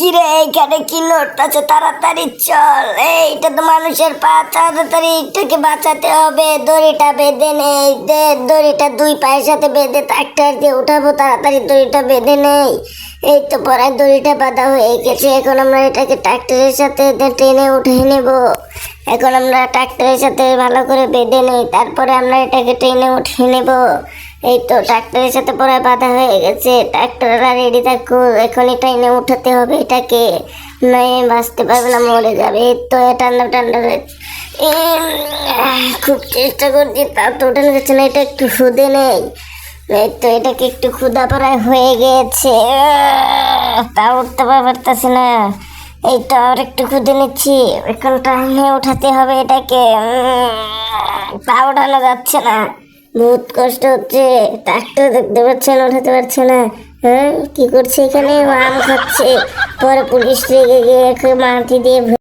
কিরে এইখানে কি নড়তাছে? তাড়াতাড়ি চল, এইটা তো মানুষের পা, তাড়াতাড়ি এটাকে বাঁচাতে হবে। দড়িটা বেঁধে নেই, দড়িটা দুই পায়ের সাথে বেঁধে ট্রাক্টর দিয়ে উঠাবো। তাড়াতাড়ি দড়িটা বেঁধে নেই। এই তো পরে দড়িটা বাঁধা হয়ে গেছে। এখন আমরা এটাকে ট্রাক্টরের সাথে টেনে উঠে নেব। এখন আমরা ট্রাক্টরের সাথে ভালো করে বেঁধে নেই, তারপরে আমরা এটাকে টেনে উঠিয়ে নেব। এই তো ট্রাক্টরের সাথে পরে বাঁধা হয়ে গেছে। ট্রাক্টররা রেডি থাকো, এখনই টেনে উঠাতে হবে এটাকে, নয় বাঁচতে পারবে না, মরে যাবে। এই তো ঠান্ডা ঠান্ডা খুব চেষ্টা করছি, তা তো উঠানো যাচ্ছে না। এটা একটু খুদে নেই। এই তো এটাকে একটু ক্ষুধা প্রায় হয়ে গেছে, তা উঠতে পারতেছি না। এই তো আর একটু খুদে নিচ্ছি, এখন টাইমে উঠাতে হবে এটাকে। তা উঠানো যাচ্ছে না, বহুত কষ্ট হচ্ছে। ট্রাক্টর দেখতে পাচ্ছেন, উঠাতে পারছে না। হ্যাঁ, কি করছে এখানে? আম খাচ্ছে। পরে পুলিশ রেগে গিয়ে মাটি দিয়ে